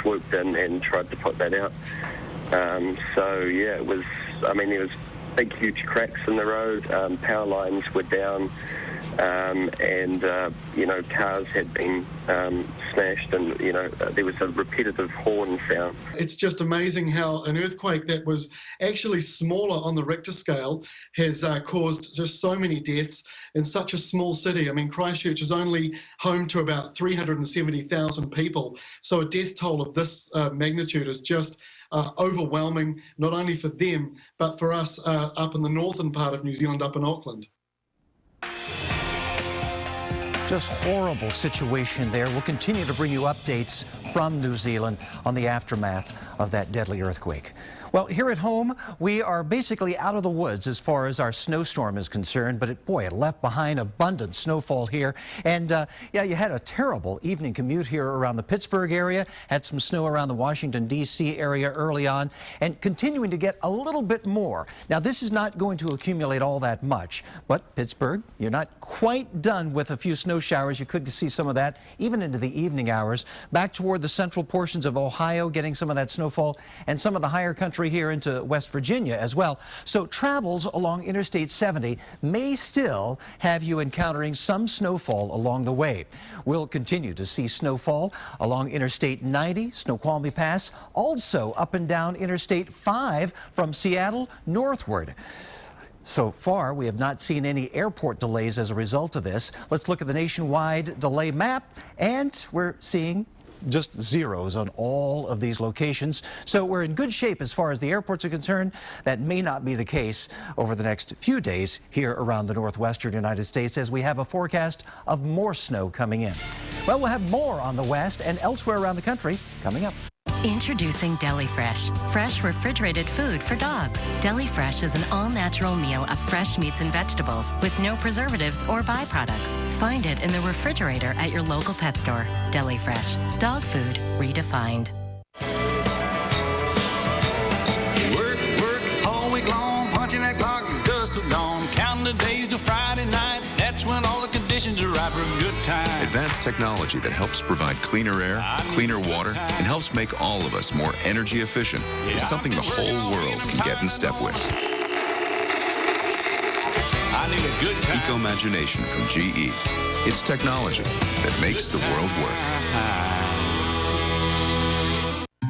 swooped in and tried to put that out. So yeah, it was. I mean, there was big, huge cracks in the road. Power lines were down, and cars had been smashed, and there was a repetitive horn sound. It's just amazing how an earthquake that was actually smaller on the Richter scale has caused just so many deaths in such a small city. I mean, Christchurch is only home to about 370,000 people, so a death toll of this magnitude is just overwhelming, not only for them, but for us up in the northern part of New Zealand, up in Auckland. Just horrible situation there. We'll continue to bring you updates from New Zealand on the aftermath of that deadly earthquake. Well, here at home, we are basically out of the woods as far as our snowstorm is concerned, but it left behind abundant snowfall here. And yeah, you had a terrible evening commute here around the Pittsburgh area, had some snow around the Washington, D.C. area early on, and continuing to get a little bit more. Now, this is not going to accumulate all that much, but Pittsburgh, you're not quite done with a few snow showers. You could see some of that even into the evening hours. Back toward the central portions of Ohio, getting some of that snowfall, and some of the higher country here into West Virginia as well. So travels along Interstate 70 may still have you encountering some snowfall along the way. We'll continue to see snowfall along Interstate 90, Snoqualmie Pass, also up and down Interstate 5 from Seattle northward. So far, we have not seen any airport delays as a result of this. Let's look at the nationwide delay map, and we're seeing just zeros on all of these locations. So we're in good shape as far as the airports are concerned. That may not be the case over the next few days here around the northwestern United States, as we have a forecast of more snow coming in. Well, we'll have more on the west and elsewhere around the country coming up. Introducing DeliFresh, fresh refrigerated food for dogs. DeliFresh is an all-natural meal of fresh meats and vegetables with no preservatives or byproducts. Find it in the refrigerator at your local pet store. DeliFresh, dog food redefined. Work all week long, punching that clock just till dawn, counting the days till Friday night. That's when all the conditions are right for a good time. Advanced technology that helps provide cleaner air, cleaner water, and helps make all of us more energy efficient is something the whole world can get in step with. I need a good time. Eco-Imagination from GE. It's technology that makes the world work.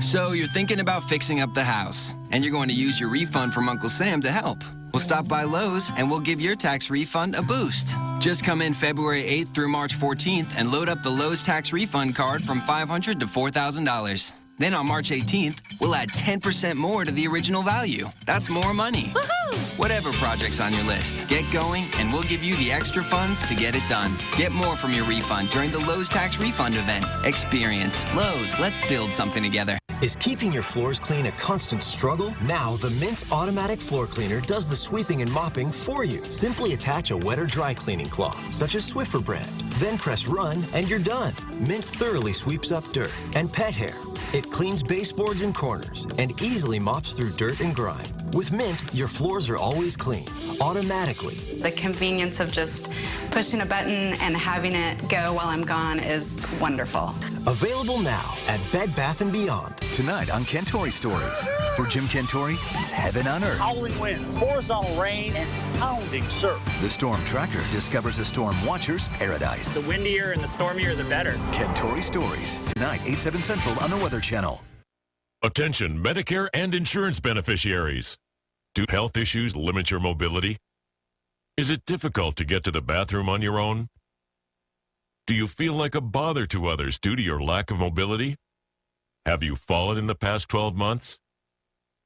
So you're thinking about fixing up the house, and you're going to use your refund from Uncle Sam to help. We'll stop by Lowe's and we'll give your tax refund a boost. Just come in February 8th through March 14th and load up the Lowe's tax refund card from $500 to $4,000. Then on March 18th, we'll add 10% more to the original value. That's more money. Woohoo! Whatever project's on your list, get going and we'll give you the extra funds to get it done. Get more from your refund during the Lowe's tax refund event. Experience Lowe's. Let's build something together. Is keeping your floors clean a constant struggle? Now, the Mint Automatic Floor Cleaner does the sweeping and mopping for you. Simply attach a wet or dry cleaning cloth, such as Swiffer brand. Then press run, and you're done. Mint thoroughly sweeps up dirt and pet hair. It cleans baseboards and corners and easily mops through dirt and grime. With Mint, your floors are always clean, automatically. The convenience of just pushing a button and having it go while I'm gone is wonderful. Available now at Bed Bath & Beyond. Tonight on Cantore Stories. For Jim Cantore, it's heaven on earth. Howling wind, horizontal rain, and pounding surf. The Storm Tracker discovers a storm watcher's paradise. The windier and the stormier, the better. Cantore Stories. Tonight, 8/7 Central on the Weather Channel. Attention Medicare and insurance beneficiaries. Do health issues limit your mobility? Is it difficult to get to the bathroom on your own? Do you feel like a bother to others due to your lack of mobility? Have you fallen in the past 12 months?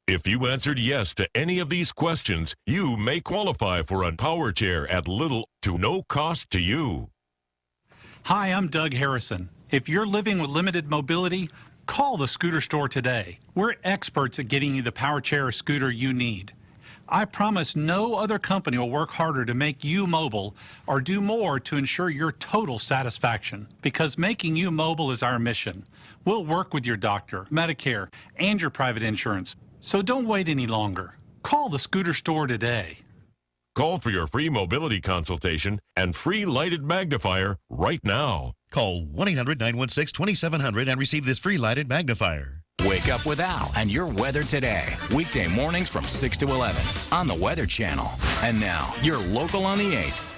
If you answered yes to any of these questions, you may qualify for a power chair at little to no cost to you. Hi, I'm Doug Harrison. If you're living with limited mobility, call the Scooter Store today. We're experts at getting you the power chair or scooter you need. I promise no other company will work harder to make you mobile or do more to ensure your total satisfaction, because making you mobile is our mission. We'll work with your doctor, Medicare, and your private insurance. So don't wait any longer. Call the Scooter Store today. Call for your free mobility consultation and free lighted magnifier right now. Call 1-800-916-2700 and receive this free lighted magnifier. Wake up with Al and your weather today. Weekday mornings from 6 to 11 on the Weather Channel. And now, your local on the 8s.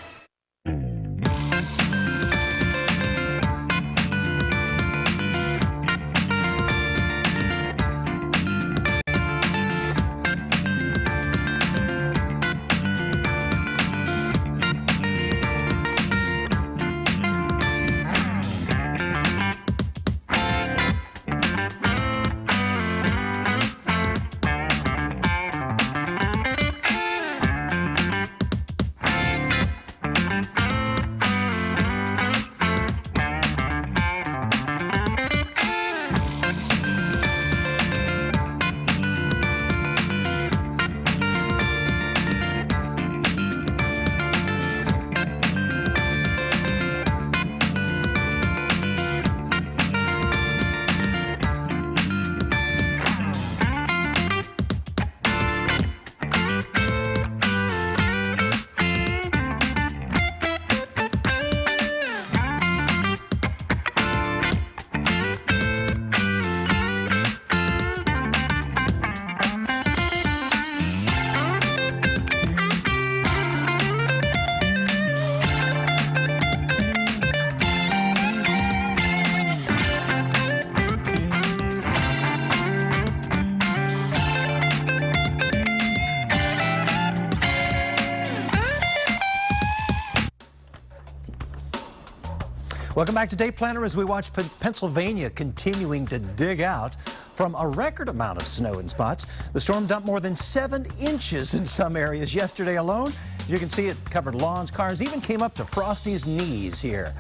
Welcome back to Day Planner as we watch Pennsylvania continuing to dig out from a record amount of snow in spots. The storm dumped more than 7 inches in some areas yesterday alone. As you can see, it covered lawns, cars, even came up to Frosty's knees here.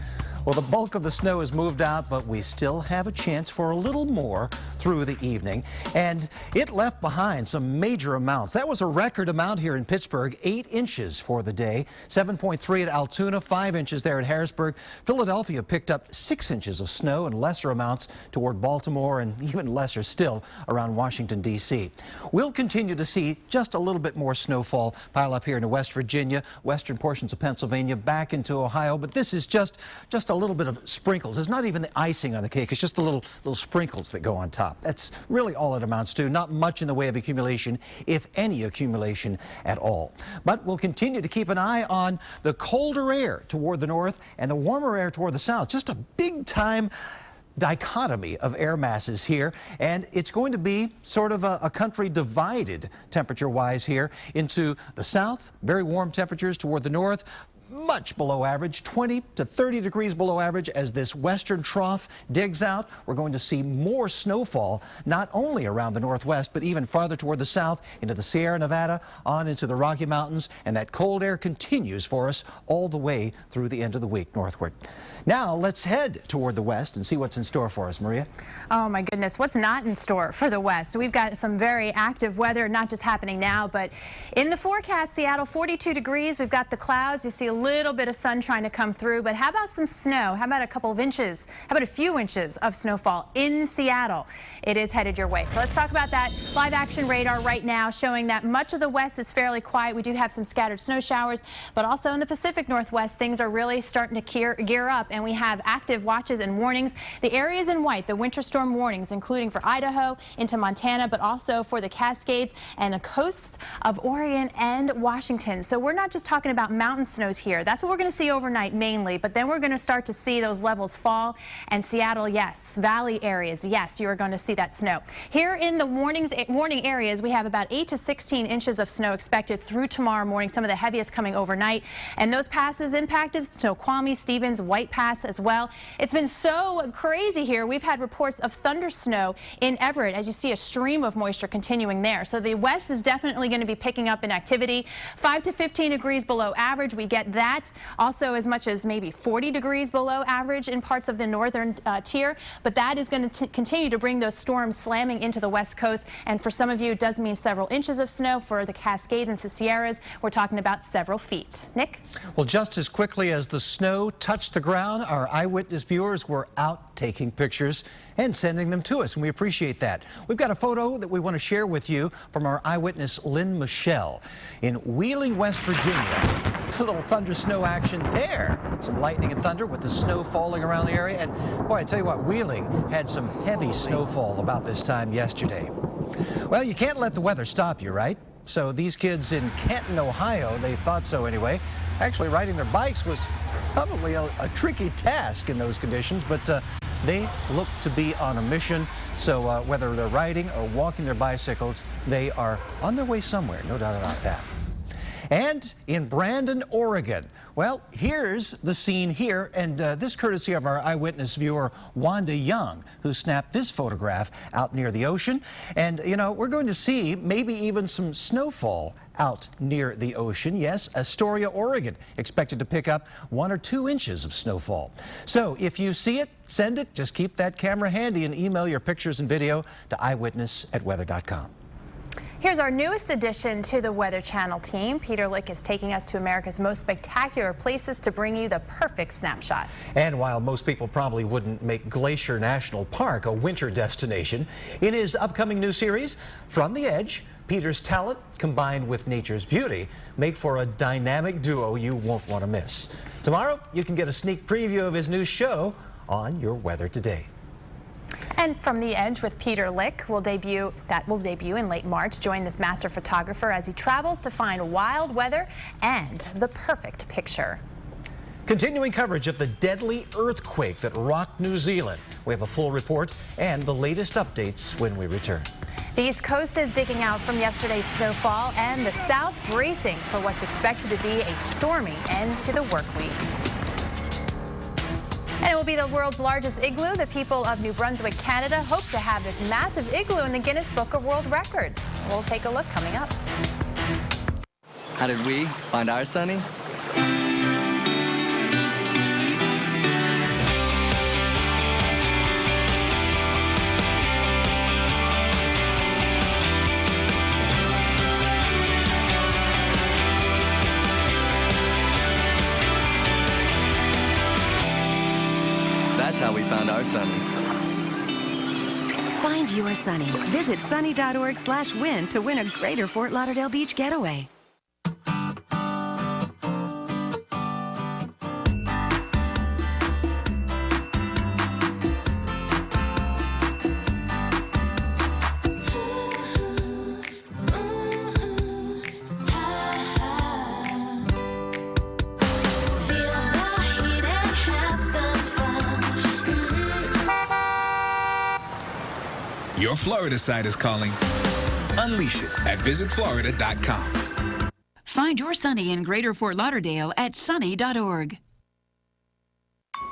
Well, the bulk of the snow has moved out, but we still have a chance for a little more through the evening. And it left behind some major amounts. That was a record amount here in Pittsburgh, 8 inches for the day, 7.3 at Altoona, 5 inches there at Harrisburg. Philadelphia picked up 6 inches of snow and lesser amounts toward Baltimore and even lesser still around Washington, D.C. We'll continue to see just a little bit more snowfall pile up here into West Virginia, western portions of Pennsylvania, back into Ohio. But this is just a little bit of sprinkles. It's not even the icing on the cake. It's just the little sprinkles that go on top. That's really all it amounts to. Not much in the way of accumulation, if any accumulation at all. But we'll continue to keep an eye on the colder air toward the north and the warmer air toward the south. Just a big time dichotomy of air masses here, and it's going to be sort of a country divided temperature-wise here into the south, very warm temperatures toward the north, much below average, 20 to 30 degrees below average. As this western trough digs out, we're going to see more snowfall, not only around the northwest, but even farther toward the south into the Sierra Nevada, on into the Rocky Mountains, and that cold air continues for us all the way through the end of the week northward. Now let's head toward the west and see what's in store for us, Maria. Oh my goodness, what's not in store for the west? We've got some very active weather, not just happening now, but in the forecast, Seattle 42 degrees. We've got the clouds. You see a little bit of sun trying to come through, but how about some snow? How about a couple of inches? How about a few inches of snowfall in Seattle? It is headed your way. So let's talk about that. Live action radar right now showing that much of the west is fairly quiet. We do have some scattered snow showers, but also in the Pacific Northwest, things are really starting to gear up, and we have active watches and warnings. The areas in white, the winter storm warnings, including for Idaho into Montana, but also for the Cascades and the coasts of Oregon and Washington. So we're not just talking about mountain snows here. That's what we're going to see overnight mainly, but then we're going to start to see those levels fall. And Seattle, yes, valley areas, yes, you are going to see that snow. Here in the warning areas, we have about 8 to 16 inches of snow expected through tomorrow morning, some of the heaviest coming overnight. And those passes impacted Snoqualmie, Stevens, White Pass as well. It's been so crazy here. We've had reports of thunder snow in Everett, as you see a stream of moisture continuing there. So the west is definitely going to be picking up in activity. 5 to 15 degrees below average. We get that. Also as much as maybe 40 degrees below average in parts of the northern tier. But that is going to continue to bring those storms slamming into the west coast. And for some of you, it does mean several inches of snow. For the Cascades and the Sierras, we're talking about several feet. Nick? Well, just as quickly as the snow touched the ground, our eyewitness viewers were out taking pictures and sending them to us, and we appreciate that. We've got a photo that we want to share with you from our eyewitness Lynn Michelle in Wheeling, West Virginia. A little thunder snow action there some lightning and thunder with the snow falling around the area. And boy, I tell you what, Wheeling had some heavy snowfall about this time yesterday. Well, you can't let the weather stop you, right? So these kids in Canton, Ohio, they thought so anyway. Actually, riding their bikes was probably a tricky task in those conditions, but they look to be on a mission. So whether they're riding or walking their bicycles, they are on their way somewhere, no doubt about that. And in Brandon, Oregon, well, here's the scene here, and this courtesy of our eyewitness viewer, Wanda Young, who snapped this photograph out near the ocean. And, you know, we're going to see maybe even some snowfall out near the ocean. Yes, Astoria, Oregon, expected to pick up 1 or 2 inches of snowfall. So if you see it, send it. Just keep that camera handy and email your pictures and video to eyewitness@weather.com. Here's our newest addition to the Weather Channel team. Peter Lick is taking us to America's most spectacular places to bring you the perfect snapshot. And while most people probably wouldn't make Glacier National Park a winter destination, in his upcoming new series, From the Edge, Peter's talent combined with nature's beauty make for a dynamic duo you won't want to miss. Tomorrow, you can get a sneak preview of his new show on Your Weather Today. And From the Edge with Peter Lick will debut in late March. Join this master photographer as he travels to find wild weather and the perfect picture. Continuing coverage of the deadly earthquake that rocked New Zealand. We have a full report and the latest updates when we return. The East Coast is digging out from yesterday's snowfall, and the South bracing for what's expected to be a stormy end to the work week. And it will be the world's largest igloo. The people of New Brunswick, Canada, hope to have this massive igloo in the Guinness Book of World Records. We'll take a look coming up. How did we find our Sunny? That's how we found our Sunny. Find your Sunny. Visit sunny.org/win to win a greater Fort Lauderdale Beach getaway. Your Florida side is calling. Unleash it at visitflorida.com. Find your Sunny in Greater Fort Lauderdale at sunny.org.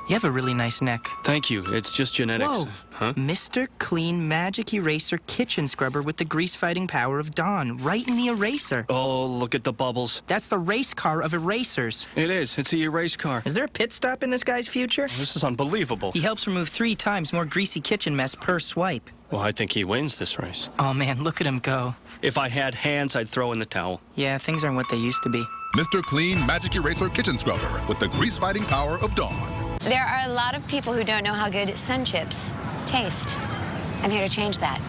You have a really nice neck. Thank you. It's just genetics. Whoa. Huh? Mr. Clean Magic Eraser Kitchen Scrubber with the grease-fighting power of Dawn, right in the eraser. Oh, look at the bubbles. That's the race car of erasers. It is. It's the erase car. Is there a pit stop in this guy's future? This is unbelievable. He helps remove 3 times more greasy kitchen mess per swipe. Well, I think he wins this race. Oh, man, look at him go. If I had hands, I'd throw in the towel. Yeah, things aren't what they used to be. Mr. Clean Magic Eraser Kitchen Scrubber with the grease-fighting power of Dawn. There are a lot of people who don't know how good Sun Chips taste. I'm here to change that.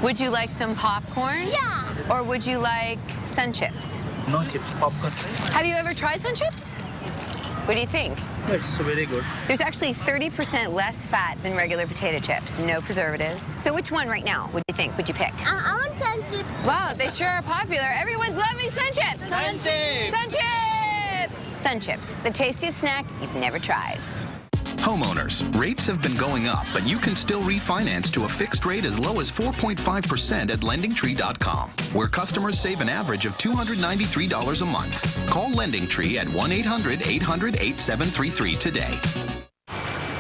Would you like some popcorn? Yeah. Or would you like Sun Chips? No chips, popcorn. Have you ever tried Sun Chips? What do you think? It's very good. There's actually 30% less fat than regular potato chips. No preservatives. So which one right now would you think? Would you pick? I want Sun Chips. Wow, they sure are popular. Everyone's loving Sun Chips. Sun Chips. Sun Chips. Sun Chips, the tastiest snack you've never tried. Homeowners, rates have been going up, but you can still refinance to a fixed rate as low as 4.5% at LendingTree.com, where customers save an average of $293 a month. Call LendingTree at 1-800-800-8733 today.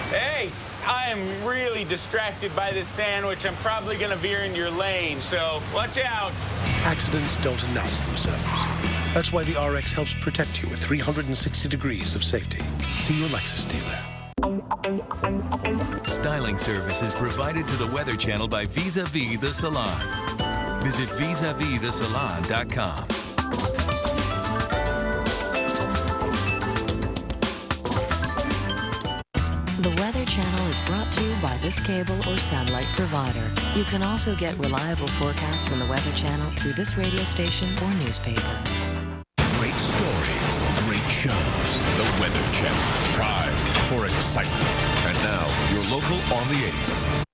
Hey, I am really distracted by this sandwich. I'm probably going to veer into your lane, so watch out. Accidents don't announce themselves. That's why the RX helps protect you with 360 degrees of safety. See your Lexus dealer. Styling service is provided to the Weather Channel by Vis-a-Vis The Salon. Visit visavithsalon.com. The Weather Channel is brought to you by this cable or satellite provider. You can also get reliable forecasts from the Weather Channel through this radio station or newspaper. Great stories, great shows. The Weather Channel. Prime for excitement. And now, your local on the 8s.